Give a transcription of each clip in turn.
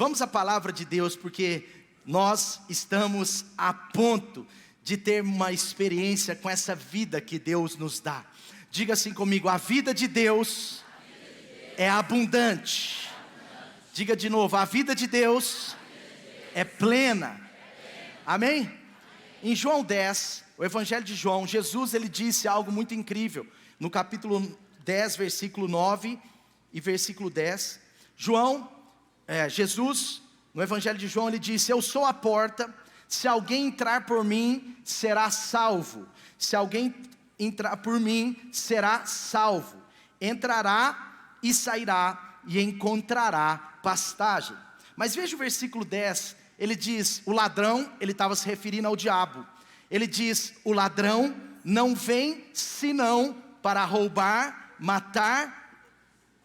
Vamos à palavra de Deus, porque nós estamos a ponto de ter uma experiência com essa vida que Deus nos dá. Diga assim comigo: a vida de Deus é abundante. Diga de novo: a vida de Deus é plena. Amém? Em João 10, o Evangelho de João, Jesus ele disse algo muito incrível. No capítulo 10, versículo 9 e versículo 10. Jesus, no Evangelho de João, ele disse: eu sou a porta, se alguém entrar por mim, será salvo. Se alguém entrar por mim, será salvo. Entrará e sairá e encontrará pastagem. Mas veja o versículo 10, ele diz, o ladrão, ele estava se referindo ao diabo. Ele diz, o ladrão não vem senão para roubar, matar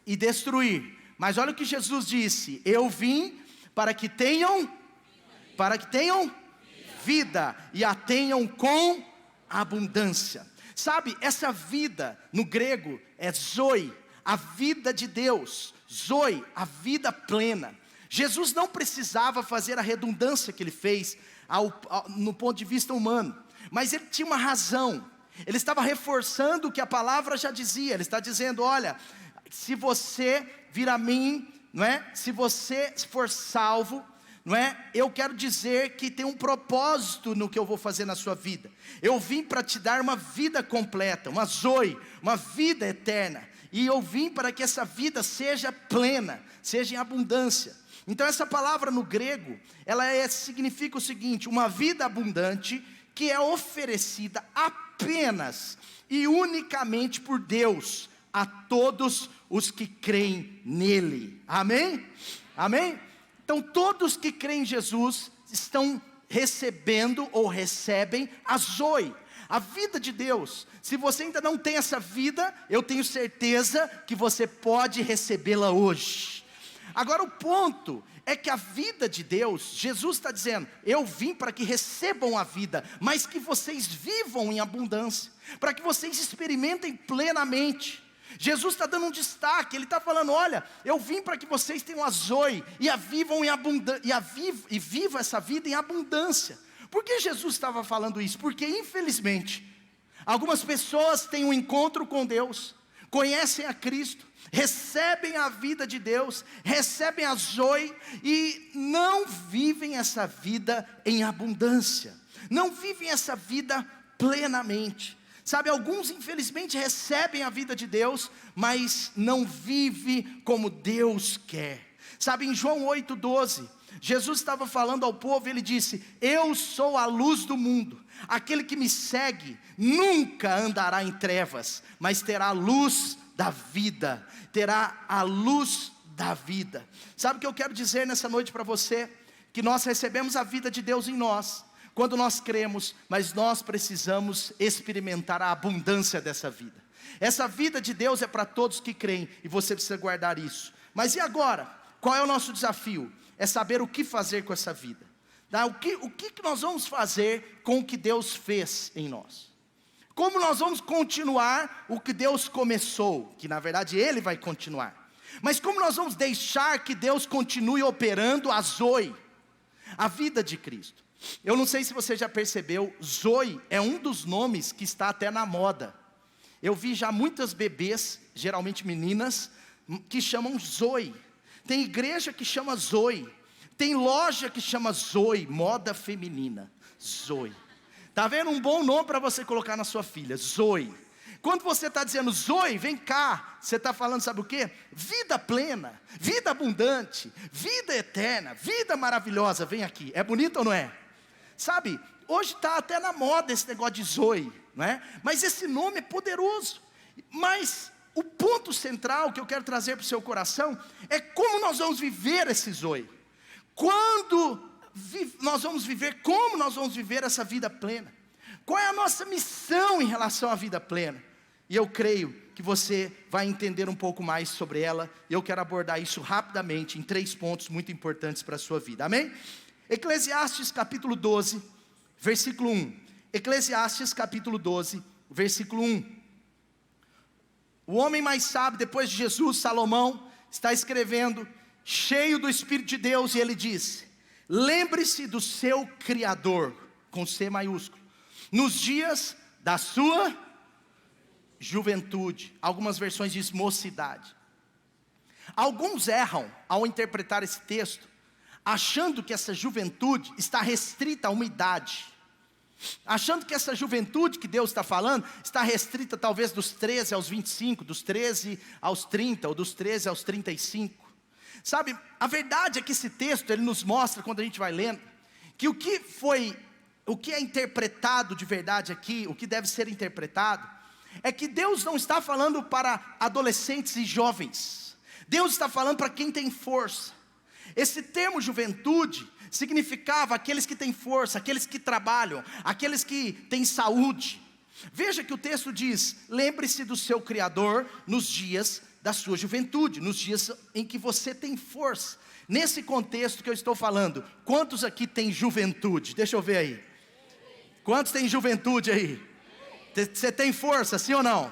e destruir. Mas olha o que Jesus disse: eu vim para que tenham vida e a tenham com abundância. Sabe, essa vida no grego é zoe, a vida de Deus, zoe, a vida plena. Jesus não precisava fazer a redundância que ele fez no ponto de vista humano, mas ele tinha uma razão. Ele estava reforçando o que a palavra já dizia. Ele está dizendo: olha, se você vir a mim, não é? Se você for salvo, não é? Eu quero dizer que tem um propósito no que eu vou fazer na sua vida. Eu vim para te dar uma vida completa, uma zoe, uma vida eterna. E eu vim para que essa vida seja plena, seja em abundância. Então essa palavra no grego, ela significa o seguinte: uma vida abundante que é oferecida apenas e unicamente por Deus a todos os que creem nele. Amém? Amém? Então todos que creem em Jesus estão recebendo ou recebem a zoe, a vida de Deus. Se você ainda não tem essa vida, eu tenho certeza que você pode recebê-la hoje. Agora o ponto é que a vida de Deus, Jesus está dizendo: eu vim para que recebam a vida, mas que vocês vivam em abundância, para que vocês experimentem plenamente. Jesus está dando um destaque, ele está falando: olha, eu vim para que vocês tenham a zoe e a vivam em abundância, e vivam essa vida em abundância. Por que Jesus estava falando isso? Porque infelizmente algumas pessoas têm um encontro com Deus, conhecem a Cristo, recebem a vida de Deus, recebem a zoe e não vivem essa vida em abundância, não vivem essa vida plenamente. Sabe, alguns infelizmente recebem a vida de Deus, mas não vivem como Deus quer. Sabe, em João 8,12, Jesus estava falando ao povo, ele disse: eu sou a luz do mundo, aquele que me segue nunca andará em trevas, mas terá a luz da vida, terá a luz da vida. Sabe o que eu quero dizer nessa noite para você? Que nós recebemos a vida de Deus em nós, quando nós cremos, mas nós precisamos experimentar a abundância dessa vida. Essa vida de Deus é para todos que creem, e você precisa guardar isso. Mas e agora? Qual é o nosso desafio? É saber o que fazer com essa vida. Tá? O que nós vamos fazer com o que Deus fez em nós? Como nós vamos continuar o que Deus começou, que na verdade Ele vai continuar. Mas como nós vamos deixar que Deus continue operando a zoe, a vida de Cristo? Eu não sei se você já percebeu, zoe é um dos nomes que está até na moda. Eu vi já muitas bebês, geralmente meninas, que chamam zoe. Tem igreja que chama zoe, tem loja que chama zoe, moda feminina, zoe. Está vendo? Um bom nome para você colocar na sua filha, zoe. Quando você está dizendo zoe, vem cá, você está falando, sabe o que? Vida plena, vida abundante, vida eterna, vida maravilhosa, vem aqui. É bonito ou não é? Sabe, hoje está até na moda esse negócio de zoe, não é? Mas esse nome é poderoso. Mas o ponto central que eu quero trazer para o seu coração é como nós vamos viver esse zoe. Quando nós vamos viver, como nós vamos viver essa vida plena? Qual é a nossa missão em relação à vida plena? E eu creio que você vai entender um pouco mais sobre ela. E eu quero abordar isso rapidamente em 3 pontos muito importantes para a sua vida, amém? Eclesiastes capítulo 12, versículo 1. Eclesiastes capítulo 12, versículo 1. O homem mais sábio depois de Jesus, Salomão, está escrevendo cheio do Espírito de Deus, e ele disse: lembre-se do seu Criador, com C maiúsculo, nos dias da sua juventude. Algumas versões diz mocidade. Alguns erram ao interpretar esse texto, achando que essa juventude está restrita a uma idade, achando que essa juventude que Deus está falando, está restrita talvez dos 13 aos 25, dos 13 aos 30, ou dos 13 aos 35. Sabe, a verdade é que esse texto, ele nos mostra, quando a gente vai lendo, que o que é interpretado de verdade aqui, o que deve ser interpretado, é que Deus não está falando para adolescentes e jovens, Deus está falando para quem tem força. Esse termo juventude significava aqueles que têm força, aqueles que trabalham, aqueles que têm saúde. Veja que o texto diz: lembre-se do seu Criador nos dias da sua juventude, nos dias em que você tem força. Nesse contexto que eu estou falando, quantos aqui têm juventude? Deixa eu ver aí. Quantos têm juventude aí? Você tem força, sim ou não?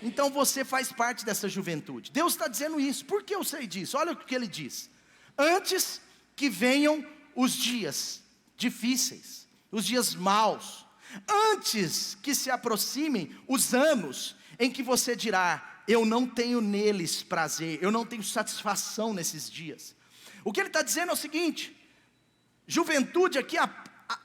Então você faz parte dessa juventude. Deus está dizendo isso. Por que eu sei disso? Olha o que ele diz: antes que venham os dias difíceis, os dias maus, antes que se aproximem os anos em que você dirá: eu não tenho neles prazer, eu não tenho satisfação nesses dias. O que ele está dizendo é o seguinte: juventude aqui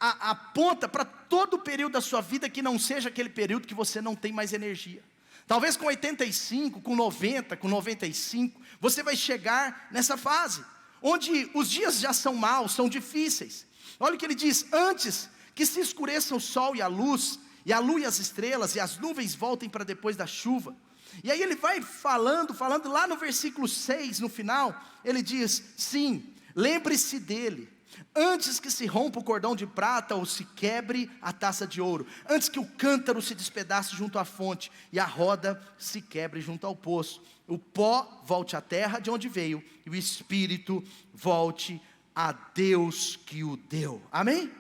aponta para todo o período da sua vida que não seja aquele período que você não tem mais energia. Talvez com 85, com 90, com 95, você vai chegar nessa fase, onde os dias já são maus, são difíceis. Olha o que ele diz: antes que se escureça o sol e a luz, e a lua e as estrelas, e as nuvens voltem para depois da chuva. E aí ele vai falando lá no versículo 6, no final, ele diz: sim, lembre-se dele, antes que se rompa o cordão de prata, ou se quebre a taça de ouro, antes que o cântaro se despedace junto à fonte, e a roda se quebre junto ao poço, o pó volte à terra de onde veio, e o espírito volte a Deus que o deu. Amém?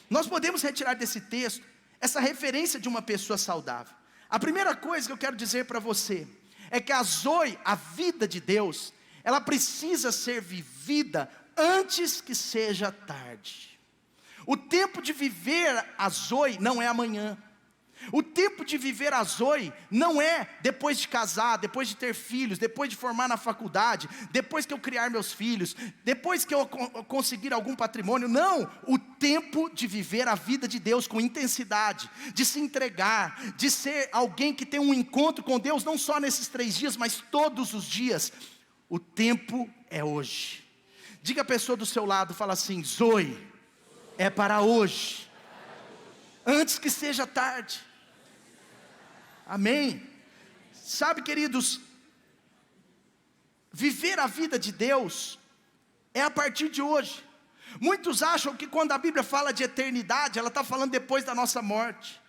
Nós podemos retirar desse texto essa referência de uma pessoa saudável. A primeira coisa que eu quero dizer para você é que a Zoe, a vida de Deus, ela precisa ser vivida antes que seja tarde. O tempo de viver a Zoe não é amanhã. O tempo de viver a Zoe não é depois de casar, depois de ter filhos, depois de formar na faculdade, depois que eu criar meus filhos, depois que eu conseguir algum patrimônio. Não, o tempo de viver a vida de Deus com intensidade, de se entregar, de ser alguém que tem um encontro com Deus, não só nesses 3 dias, mas todos os dias. O tempo é hoje. Diga a pessoa do seu lado, fala assim: Zoe, é para hoje, antes que seja tarde. Amém? Sabe, queridos, viver a vida de Deus é a partir de hoje. Muitos acham que quando a Bíblia fala de eternidade, ela está falando depois da nossa morte.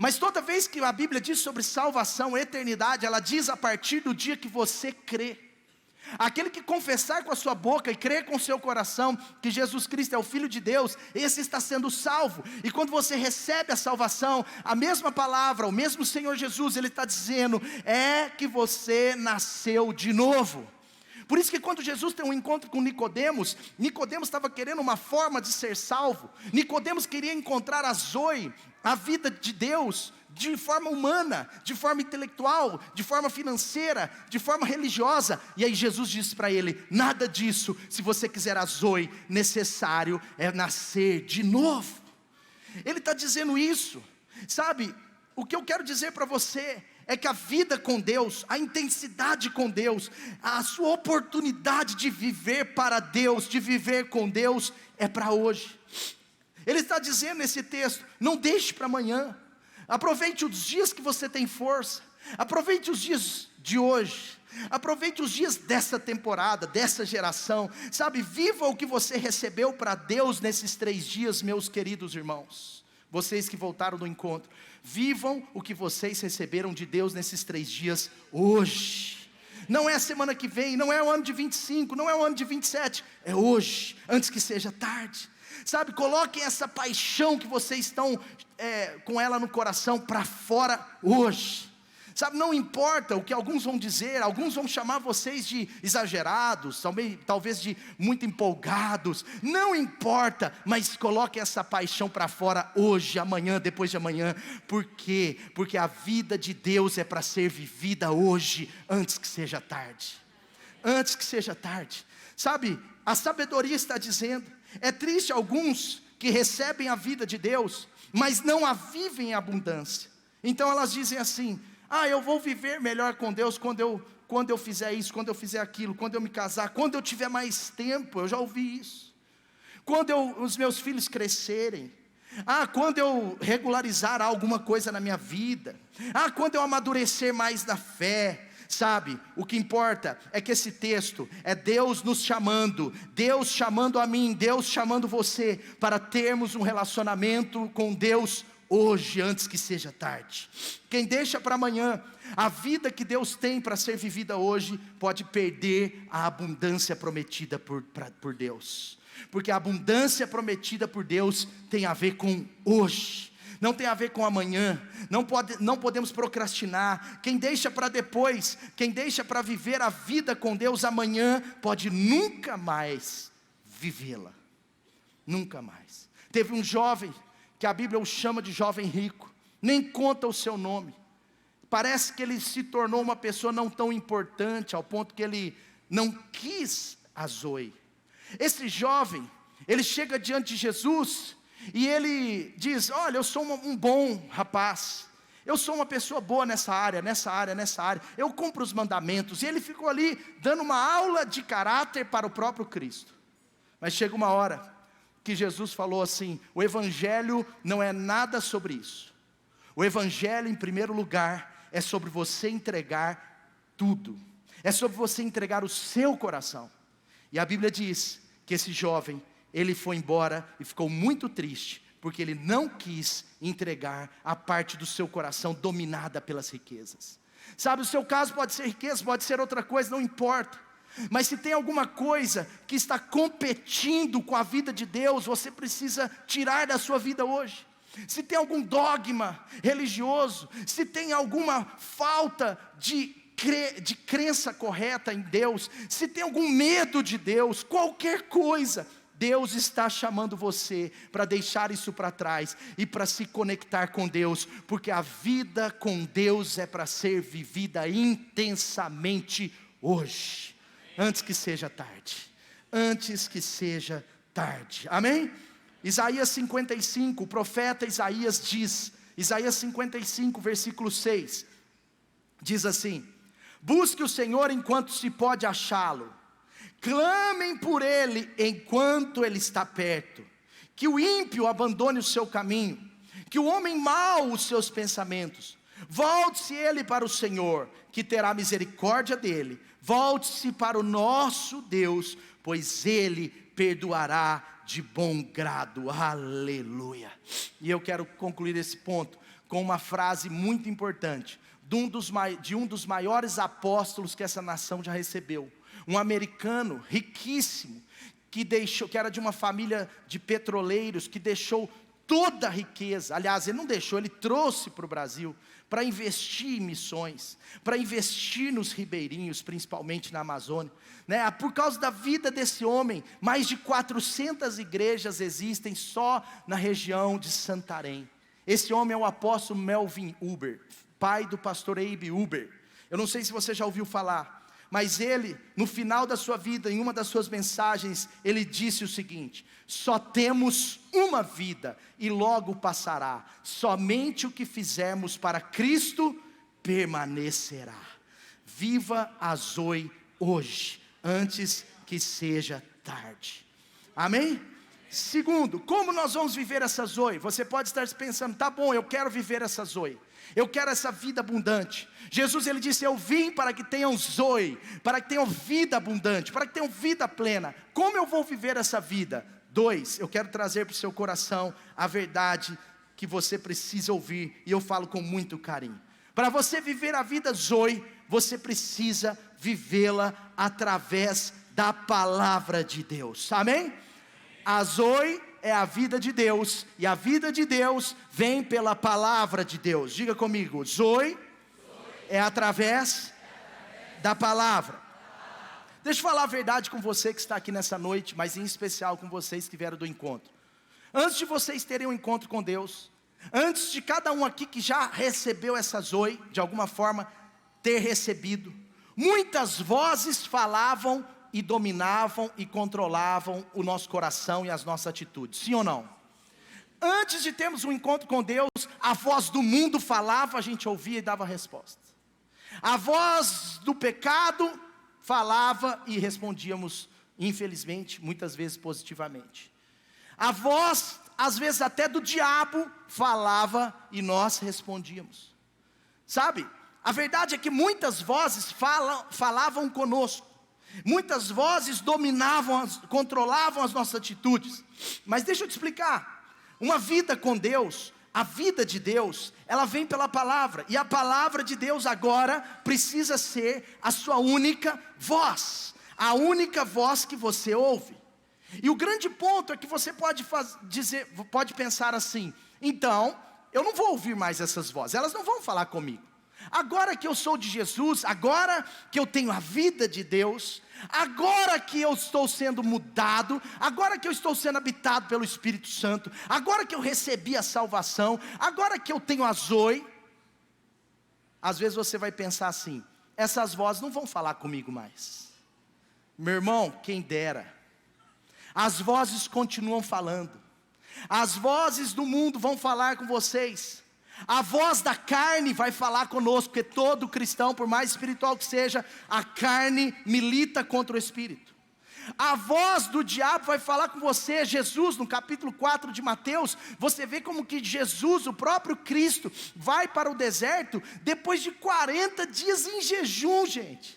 Mas toda vez que a Bíblia diz sobre salvação, eternidade, ela diz a partir do dia que você crê. Aquele que confessar com a sua boca e crer com o seu coração que Jesus Cristo é o Filho de Deus, esse está sendo salvo. E quando você recebe a salvação, a mesma palavra, o mesmo Senhor Jesus, Ele está dizendo, é que você nasceu de novo. Por isso que quando Jesus tem um encontro com Nicodemos, Nicodemos estava querendo uma forma de ser salvo. Nicodemos queria encontrar a Zoe, a vida de Deus, de forma humana, de forma intelectual, de forma financeira, de forma religiosa. E aí Jesus disse para ele: nada disso, se você quiser a Zoe, necessário é nascer de novo. Ele está dizendo isso. Sabe, o que eu quero dizer para você é que a vida com Deus, a intensidade com Deus, a sua oportunidade de viver para Deus, de viver com Deus, é para hoje. Ele está dizendo nesse texto: não deixe para amanhã. Aproveite os dias que você tem força. Aproveite os dias de hoje. Aproveite os dias dessa temporada, dessa geração. Sabe, viva o que você recebeu para Deus nesses 3 dias, meus queridos irmãos. Vocês que voltaram do encontro, vivam o que vocês receberam de Deus nesses 3 dias hoje. Não é a semana que vem, não é o ano de 25, não é o ano de 27. É hoje, antes que seja tarde. Sabe, coloquem essa paixão que vocês estão com ela no coração para fora hoje. Sabe, não importa o que alguns vão dizer, alguns vão chamar vocês de exagerados, talvez de muito empolgados, não importa, mas coloque essa paixão para fora hoje, amanhã, depois de amanhã. Por quê? Porque a vida de Deus é para ser vivida hoje, antes que seja tarde. Antes que seja tarde. Sabe, a sabedoria está dizendo, é triste alguns que recebem a vida de Deus, mas não a vivem em abundância. Então elas dizem assim: eu vou viver melhor com Deus quando eu fizer isso, quando eu fizer aquilo, quando eu me casar, quando eu tiver mais tempo. Eu já ouvi isso. Quando os meus filhos crescerem, quando eu regularizar alguma coisa na minha vida, quando eu amadurecer mais na fé. Sabe, o que importa é que esse texto é Deus nos chamando, Deus chamando a mim, Deus chamando você, para termos um relacionamento com Deus hoje, antes que seja tarde. Quem deixa para amanhã a vida que Deus tem para ser vivida hoje, pode perder a abundância prometida por Deus, porque a abundância prometida por Deus tem a ver com hoje, não tem a ver com amanhã. Não podemos procrastinar. Quem deixa para depois, quem deixa para viver a vida com Deus amanhã, pode nunca mais vivê-la, nunca mais. Teve um jovem, que a Bíblia o chama de jovem rico, nem conta o seu nome, parece que ele se tornou uma pessoa não tão importante, ao ponto que ele não quis a Zoe. Esse jovem, ele chega diante de Jesus, e ele diz: olha, eu sou um bom rapaz, eu sou uma pessoa boa nessa área, eu cumpro os mandamentos. E ele ficou ali, dando uma aula de caráter para o próprio Cristo. Mas chega uma hora, que Jesus falou assim: o Evangelho não é nada sobre isso. O Evangelho, em primeiro lugar, é sobre você entregar tudo, é sobre você entregar o seu coração. E a Bíblia diz que esse jovem, ele foi embora e ficou muito triste, porque ele não quis entregar a parte do seu coração dominada pelas riquezas. Sabe, o seu caso pode ser riqueza, pode ser outra coisa, não importa. Mas se tem alguma coisa que está competindo com a vida de Deus, você precisa tirar da sua vida hoje. Se tem algum dogma religioso, se tem alguma falta de crença correta em Deus, se tem algum medo de Deus, qualquer coisa, Deus está chamando você para deixar isso para trás e para se conectar com Deus, porque a vida com Deus é para ser vivida intensamente hoje, antes que seja tarde, antes que seja tarde, amém? Isaías 55, o profeta Isaías diz, Isaías 55, versículo 6, diz assim: busque o Senhor enquanto se pode achá-lo, clamem por Ele enquanto Ele está perto, que o ímpio abandone o seu caminho, que o homem mau os seus pensamentos, volte-se ele para o Senhor, que terá misericórdia dele, volte-se para o nosso Deus, pois Ele perdoará de bom grado, aleluia. E eu quero concluir esse ponto com uma frase muito importante, de um dos maiores apóstolos que essa nação já recebeu, um americano riquíssimo, que era de uma família de petroleiros, que deixou toda a riqueza, aliás, ele não deixou, ele trouxe para o Brasil, para investir em missões, para investir nos ribeirinhos, principalmente na Amazônia, né? Por causa da vida desse homem, mais de 400 igrejas existem só na região de Santarém. Esse homem é o apóstolo Melvin Uber, pai do pastor Abe Uber. Eu não sei se você já ouviu falar, mas ele, no final da sua vida, em uma das suas mensagens, ele disse o seguinte: só temos uma vida e logo passará, somente o que fizermos para Cristo permanecerá. Viva a Zoe hoje, antes que seja tarde, amém? Segundo, como nós vamos viver essa Zoe? Você pode estar pensando: tá bom, eu quero viver essa Zoe, eu quero essa vida abundante. Jesus, ele disse: eu vim para que tenham Zoe, para que tenham vida abundante, para que tenham vida plena. Como eu vou viver essa vida? 2, eu quero trazer para o seu coração a verdade que você precisa ouvir, e eu falo com muito carinho. Para você viver a vida Zoe, você precisa vivê-la através da palavra de Deus, amém? A Zoe é a vida de Deus, e a vida de Deus vem pela palavra de Deus. Diga comigo: Zoe é através da palavra. Deixa eu falar a verdade com você que está aqui nessa noite, mas em especial com vocês que vieram do encontro. Antes de vocês terem um encontro com Deus, antes de cada um aqui que já recebeu essa Zoe, de alguma forma ter recebido, muitas vozes falavam e dominavam e controlavam o nosso coração e as nossas atitudes, sim ou não? Antes de termos um encontro com Deus, a voz do mundo falava, a gente ouvia e dava resposta. A voz do pecado falava e respondíamos, infelizmente, muitas vezes positivamente. A voz, às vezes até do diabo, falava e nós respondíamos. Sabe, a verdade é que muitas vozes falavam conosco. Muitas vozes dominavam, controlavam as nossas atitudes. Mas deixa eu te explicar. Uma vida com Deus, a vida de Deus, ela vem pela palavra. E a palavra de Deus agora precisa ser a sua única voz. A única voz que você ouve. E o grande ponto é que você pode pode pensar assim: então, eu não vou ouvir mais essas vozes, elas não vão falar comigo. Agora que eu sou de Jesus, agora que eu tenho a vida de Deus, agora que eu estou sendo mudado, agora que eu estou sendo habitado pelo Espírito Santo, agora que eu recebi a salvação, agora que eu tenho a Zoe, às vezes você vai pensar assim: essas vozes não vão falar comigo mais. Meu irmão, quem dera. As vozes continuam falando. As vozes do mundo vão falar com vocês. A voz da carne vai falar conosco, porque todo cristão, por mais espiritual que seja, a carne milita contra o espírito. A voz do diabo vai falar com você. Jesus, no capítulo 4 de Mateus, você vê como que Jesus, o próprio Cristo, vai para o deserto, depois de 40 dias em jejum, gente.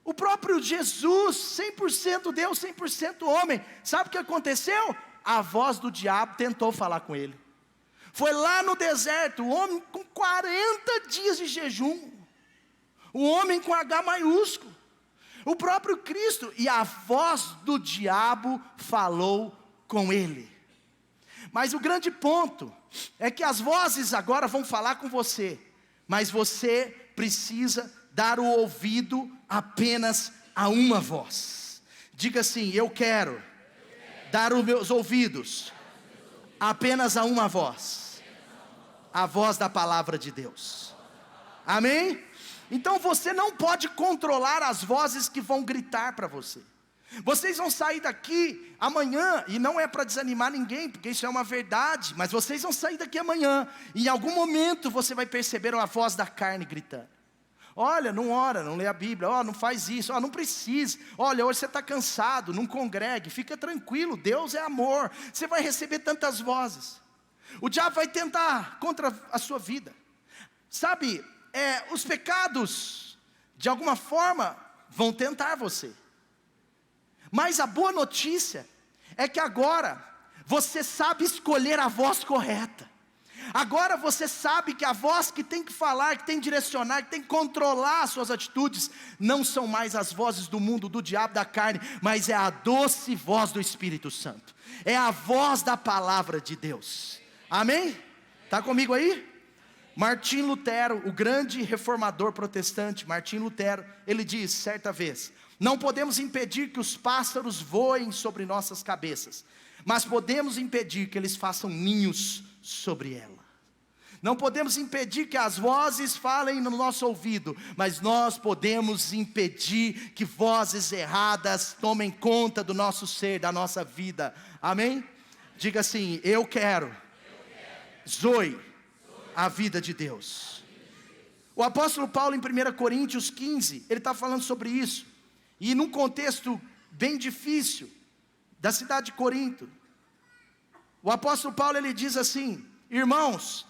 O próprio Jesus, 100% Deus, 100% homem. Sabe o que aconteceu? A voz do diabo tentou falar com ele. Foi lá no deserto, o homem com 40 dias de jejum. O homem com H maiúsculo. O próprio Cristo. E a voz do diabo falou com ele. Mas o grande ponto é que as vozes agora vão falar com você. Mas você precisa dar o ouvido apenas a uma voz. Diga assim: eu quero dar os meus ouvidos apenas a uma voz. A voz da palavra de Deus. Amém? Então você não pode controlar as vozes que vão gritar para você. Vocês vão sair daqui amanhã, e não é para desanimar ninguém, porque isso é uma verdade, mas vocês vão sair daqui amanhã, e em algum momento você vai perceber uma voz da carne gritando: olha, não ora, não lê a Bíblia, não faz isso, não precisa, olha, hoje você está cansado, não congregue, fica tranquilo, Deus é amor. Você vai receber tantas vozes. O diabo vai tentar contra a sua vida. Sabe, os pecados, de alguma forma, vão tentar você. Mas a boa notícia é que agora você sabe escolher a voz correta. Agora você sabe que a voz que tem que falar, que tem que direcionar, que tem que controlar as suas atitudes, não são mais as vozes do mundo, do diabo, da carne, mas é a doce voz do Espírito Santo. É a voz da palavra de Deus. Amém? Está comigo aí? Martim Lutero, o grande reformador protestante, Martim Lutero, ele diz certa vez: não podemos impedir que os pássaros voem sobre nossas cabeças, mas podemos impedir que eles façam ninhos sobre ela. Não podemos impedir que as vozes falem no nosso ouvido, mas nós podemos impedir que vozes erradas tomem conta do nosso ser, da nossa vida. Amém? Diga assim: eu quero Zoe, a vida de Deus. O apóstolo Paulo, em 1 Coríntios 15, ele está falando sobre isso, e num contexto bem difícil da cidade de Corinto. O apóstolo Paulo, ele diz assim: irmãos,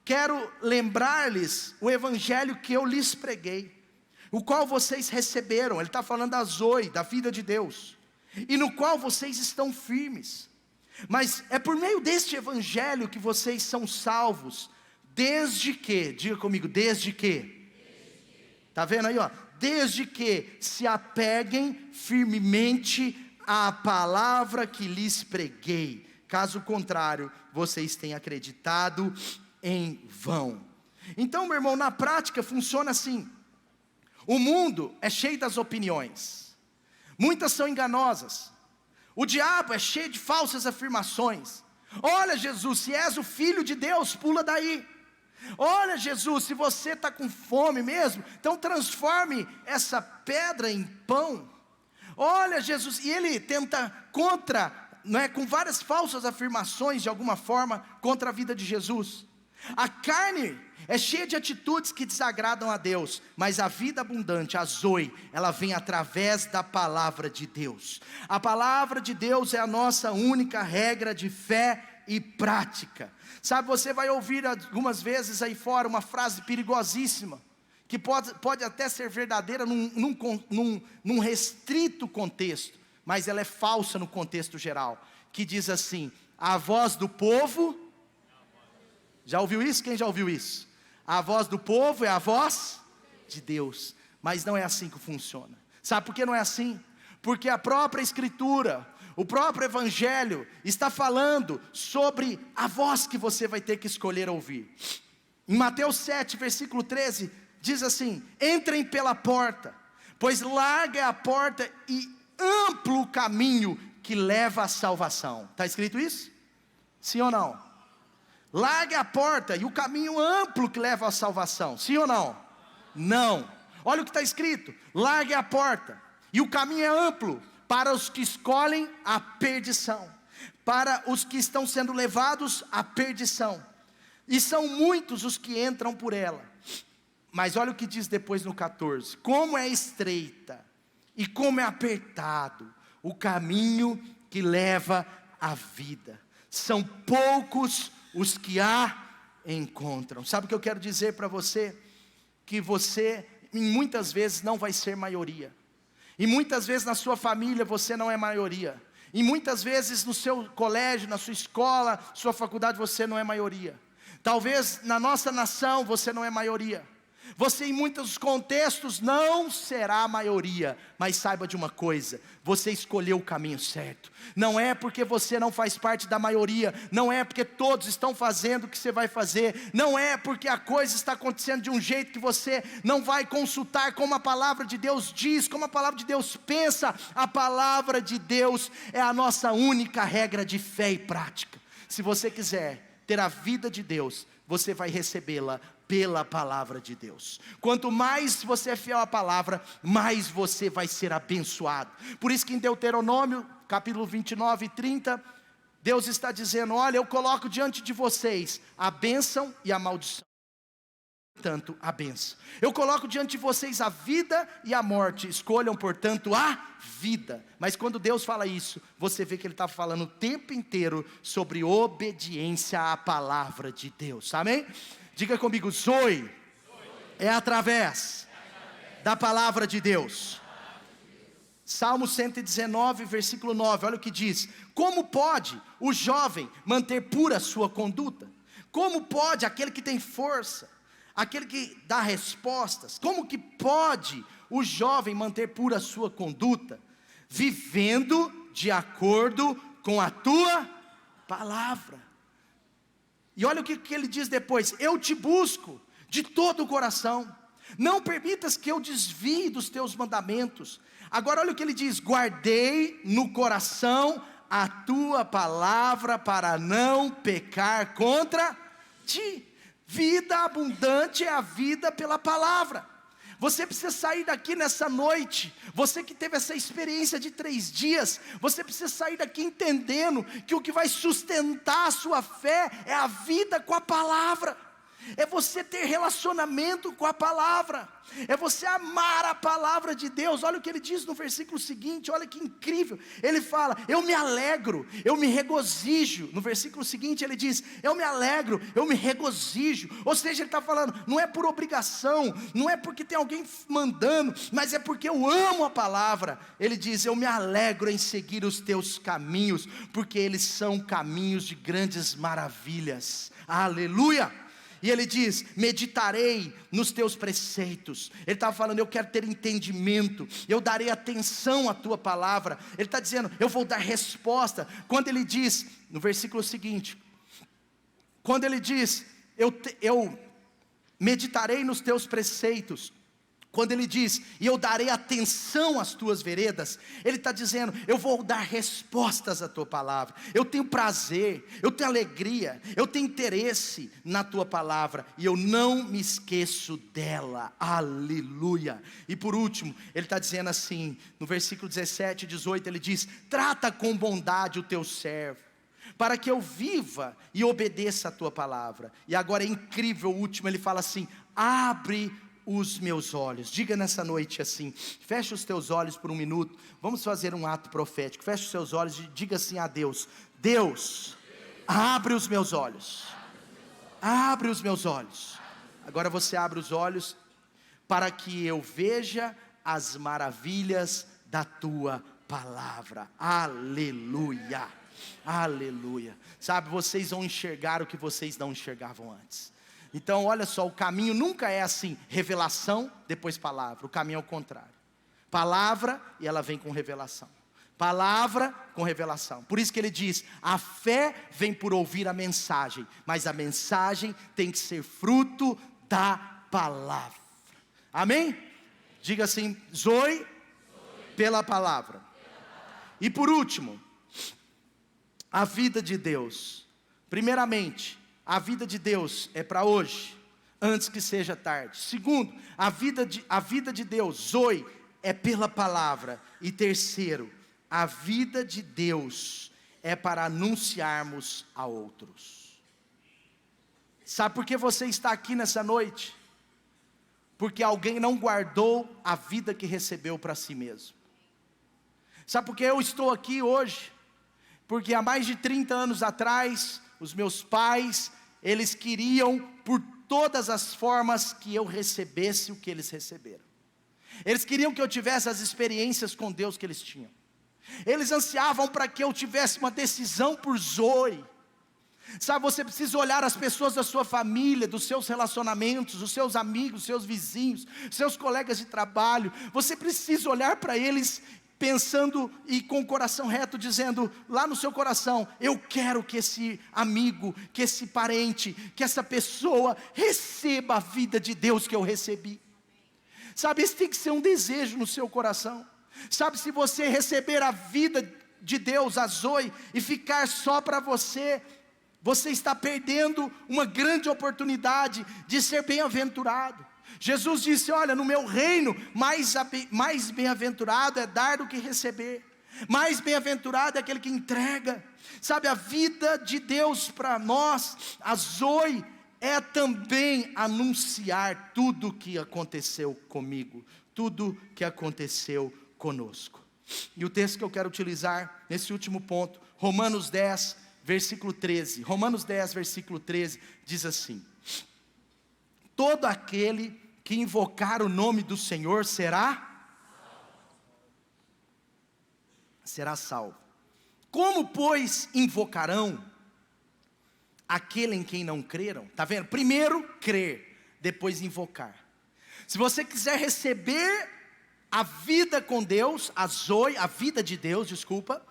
quero lembrar-lhes o evangelho que eu lhes preguei, o qual vocês receberam. Ele está falando da Zoe, da vida de Deus, e no qual vocês estão firmes. Mas é por meio deste evangelho que vocês são salvos, desde que, diga comigo, desde que, está vendo aí, desde que se apeguem firmemente à palavra que lhes preguei. Caso contrário, vocês têm acreditado em vão. Então, meu irmão, na prática funciona assim. O mundo é cheio das opiniões, muitas são enganosas. O diabo é cheio de falsas afirmações. Olha, Jesus, se és o Filho de Deus, pula daí. Olha, Jesus, se você está com fome mesmo, então transforme essa pedra em pão. Olha, Jesus, e ele tenta com várias falsas afirmações, de alguma forma, contra a vida de Jesus. A carne é cheia de atitudes que desagradam a Deus, mas a vida abundante, a Zoe, ela vem através da palavra de Deus. A palavra de Deus é a nossa única regra de fé e prática. Sabe, você vai ouvir algumas vezes aí fora uma frase perigosíssima, que pode até ser verdadeira num restrito contexto, mas ela é falsa no contexto geral, que diz assim: a voz do povo. Já ouviu isso? Quem já ouviu isso? A voz do povo é a voz de Deus. Mas não é assim que funciona. Sabe por que não é assim? Porque a própria Escritura, o próprio Evangelho está falando sobre a voz que você vai ter que escolher ouvir. Em Mateus 7, versículo 13, diz assim: entrem pela porta, pois larga é a porta e amplo o caminho que leva à salvação. Está escrito isso? Sim ou não? Larga a porta e o caminho amplo que leva à salvação. Sim ou não? Não. Olha o que está escrito: larga a porta e o caminho é amplo para os que escolhem a perdição, para os que estão sendo levados à perdição, e são muitos os que entram por ela. Mas olha o que diz depois no 14: como é estreita e como é apertado o caminho que leva à vida, são poucos os que a encontram. Sabe o que eu quero dizer para você? Que você, muitas vezes, não vai ser maioria. E muitas vezes na sua família você não é maioria. E muitas vezes no seu colégio, na sua escola, sua faculdade, você não é maioria. Talvez na nossa nação você não é maioria. Você em muitos contextos não será a maioria, mas saiba de uma coisa: você escolheu o caminho certo. Não é porque você não faz parte da maioria, não é porque todos estão fazendo o que você vai fazer, não é porque a coisa está acontecendo de um jeito que você não vai consultar como a palavra de Deus diz, como a palavra de Deus pensa. A palavra de Deus é a nossa única regra de fé e prática. Se você quiser ter a vida de Deus, você vai recebê-la pela palavra de Deus. Quanto mais você é fiel à palavra, mais você vai ser abençoado. Por isso que em Deuteronômio, capítulo 29 e 30, Deus está dizendo: olha, eu coloco diante de vocês a bênção e a maldição. Portanto, a bênção. Eu coloco diante de vocês a vida e a morte. Escolham, portanto, a vida. Mas quando Deus fala isso, você vê que Ele está falando o tempo inteiro sobre obediência à palavra de Deus. Amém? Diga comigo: Zoe é através da palavra de Deus. Salmo 119, versículo 9, olha o que diz: como pode o jovem manter pura a sua conduta? Como pode aquele que tem força, aquele que dá respostas, como que pode o jovem manter pura a sua conduta? Vivendo de acordo com a tua palavra. E olha o que ele diz depois: eu te busco de todo o coração, não permitas que eu desvie dos teus mandamentos. Agora olha o que ele diz: guardei no coração a tua palavra para não pecar contra ti. Vida abundante é a vida pela palavra. Você precisa sair daqui nessa noite, você que teve essa experiência de 3 dias, você precisa sair daqui entendendo que o que vai sustentar a sua fé é a vida com a palavra. É você ter relacionamento com a palavra, é você amar a palavra de Deus. Olha o que ele diz no versículo seguinte, olha que incrível. Ele fala: eu me alegro, eu me regozijo. No versículo seguinte ele diz: eu me alegro, eu me regozijo. Ou seja, ele está falando, não é por obrigação, não é porque tem alguém mandando, mas é porque eu amo a palavra. Ele diz: eu me alegro em seguir os teus caminhos, porque eles são caminhos de grandes maravilhas. Aleluia! E ele diz: meditarei nos teus preceitos. Ele estava falando: eu quero ter entendimento, eu darei atenção à tua palavra. Ele está dizendo: eu vou dar resposta. Quando ele diz, no versículo seguinte, quando ele diz, meditarei nos teus preceitos. Quando ele diz, e eu darei atenção às tuas veredas, ele está dizendo, eu vou dar respostas à tua palavra, eu tenho prazer, eu tenho alegria, eu tenho interesse na tua palavra, e eu não me esqueço dela, aleluia. E por último, ele está dizendo assim, no versículo 17 e 18, ele diz, trata com bondade o teu servo, para que eu viva e obedeça a tua palavra. E agora é incrível, o último, ele fala assim, abre os meus olhos. Diga nessa noite assim, feche os teus olhos por um minuto, vamos fazer um ato profético. Feche os seus olhos e diga assim a Deus, Deus, abre os meus olhos, abre os meus olhos. Agora você abre os olhos, para que eu veja as maravilhas da tua palavra, aleluia, aleluia. Sabe, vocês vão enxergar o que vocês não enxergavam antes. Então olha só, o caminho nunca é assim, revelação, depois palavra. O caminho é o contrário, palavra e ela vem com revelação, palavra com revelação. Por isso que ele diz, a fé vem por ouvir a mensagem, mas a mensagem tem que ser fruto da palavra, amém? Diga assim, Zoe, pela palavra. E por último, a vida de Deus. Primeiramente, a vida de Deus é para hoje, antes que seja tarde. Segundo, a vida de Deus, Zoe, é pela palavra. E terceiro, a vida de Deus é para anunciarmos a outros. Sabe por que você está aqui nessa noite? Porque alguém não guardou a vida que recebeu para si mesmo. Sabe por que eu estou aqui hoje? Porque há mais de 30 anos atrás, os meus pais, eles queriam por todas as formas que eu recebesse o que eles receberam. Eles queriam que eu tivesse as experiências com Deus que eles tinham. Eles ansiavam para que eu tivesse uma decisão por Zoe. Sabe, você precisa olhar as pessoas da sua família, dos seus relacionamentos, os seus amigos, os seus vizinhos, seus colegas de trabalho. Você precisa olhar para eles pensando e com o coração reto, dizendo lá no seu coração, eu quero que esse amigo, que esse parente, que essa pessoa receba a vida de Deus que eu recebi. Sabe, esse tem que ser um desejo no seu coração. Sabe, se você receber a vida de Deus, a Zoe, e ficar só para você, você está perdendo uma grande oportunidade de ser bem-aventurado. Jesus disse, olha, no meu reino, mais bem-aventurado é dar do que receber. Mais bem-aventurado é aquele que entrega. Sabe, a vida de Deus para nós, a Zoe, é também anunciar tudo o que aconteceu comigo, tudo que aconteceu conosco. E o texto que eu quero utilizar nesse último ponto, Romanos 10, versículo 13. Romanos 10, versículo 13, diz assim, todo aquele que invocar o nome do Senhor será salvo. Como, pois, invocarão aquele em quem não creram? Está vendo? Primeiro crer, depois invocar. Se você quiser receber a vida com Deus, a Zoe, a vida de Deus, desculpa,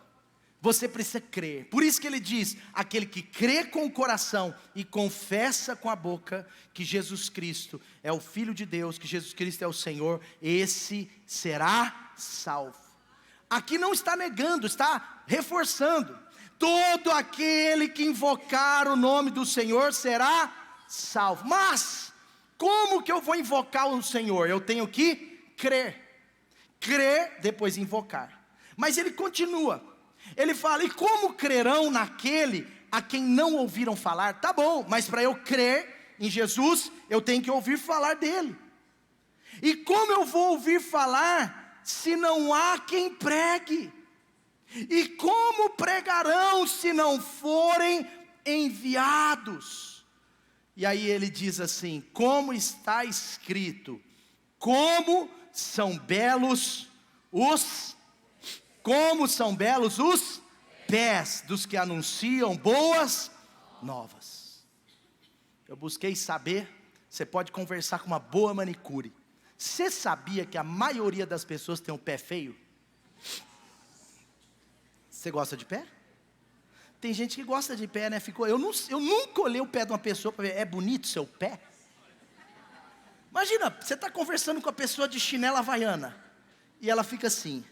você precisa crer. Por isso que ele diz, aquele que crê com o coração e confessa com a boca que Jesus Cristo é o Filho de Deus, que Jesus Cristo é o Senhor, esse será salvo. Aqui não está negando, está reforçando. Todo aquele que invocar o nome do Senhor será salvo. Mas, como que eu vou invocar o Senhor? Eu tenho que crer. Crer, depois invocar. Mas ele continua. Ele fala, e como crerão naquele a quem não ouviram falar? Tá bom, mas para eu crer em Jesus, eu tenho que ouvir falar dele. E como eu vou ouvir falar, se não há quem pregue? E como pregarão, se não forem enviados? E aí ele diz assim, como está escrito, como são belos os pés dos que anunciam boas novas. Eu busquei saber, você pode conversar com uma boa manicure. Você sabia que a maioria das pessoas tem um pé feio? Você gosta de pé? Tem gente que gosta de pé, né? Eu nunca olhei o pé de uma pessoa para ver, é bonito seu pé? Imagina, você está conversando com a pessoa de chinela havaiana, e ela fica assim.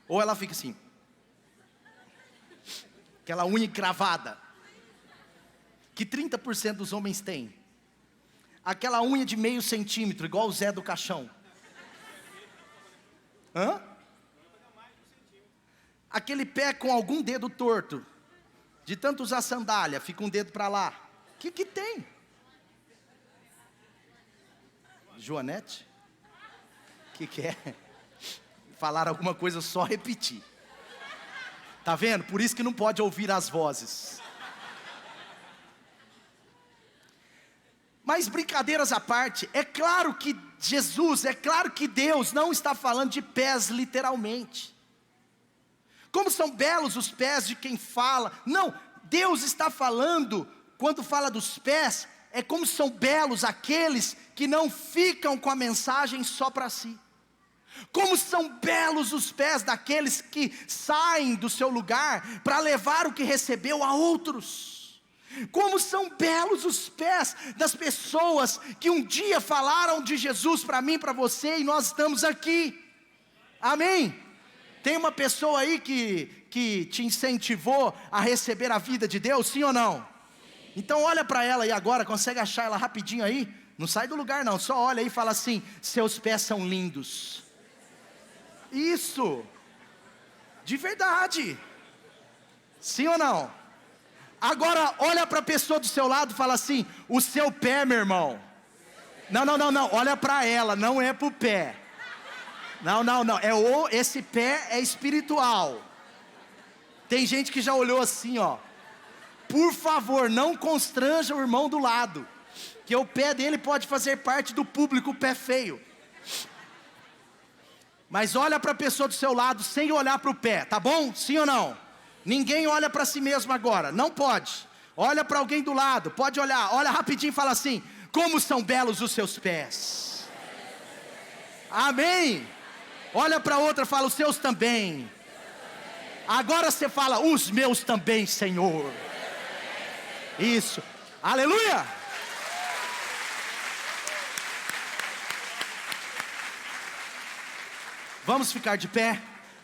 Ou ela fica assim. Aquela unha encravada. Que 30% dos homens têm. Aquela unha de meio centímetro, igual o Zé do Caixão. Hã? Aquele pé com algum dedo torto. De tanto usar sandália, fica um dedo para lá. O que tem? Joanete? O que é? Falar alguma coisa, só repetir. Tá vendo? Por isso que não pode ouvir as vozes. Mas brincadeiras à parte, é claro que Jesus, é claro que Deus não está falando de pés literalmente. Como são belos os pés de quem fala. Não, Deus está falando, quando fala dos pés, é como são belos aqueles que não ficam com a mensagem só para si. Como são belos os pés daqueles que saem do seu lugar para levar o que recebeu a outros. Como são belos os pés das pessoas que um dia falaram de Jesus para mim, para você, e nós estamos aqui. Amém? Tem uma pessoa aí que te incentivou a receber a vida de Deus, sim ou não? Sim. Então olha para ela aí agora, consegue achar ela rapidinho aí? Não sai do lugar não, só olha aí e fala assim: seus pés são lindos. Isso, de verdade, sim ou não? Agora olha para a pessoa do seu lado e fala assim: o seu pé, meu irmão. Não, olha para ela, não é para o pé. Não, esse pé é espiritual. Tem gente que já olhou assim, ó. Por favor, não constranja o irmão do lado, que o pé dele pode fazer parte do público pé feio. Mas olha para a pessoa do seu lado sem olhar para o pé, tá bom? Sim ou não? Ninguém olha para si mesmo agora, não pode. Olha para alguém do lado, pode olhar, olha rapidinho e fala assim: como são belos os seus pés. Amém? Olha para outra e fala: os seus também. Agora você fala: os meus também, Senhor. Isso, aleluia. Vamos ficar de pé.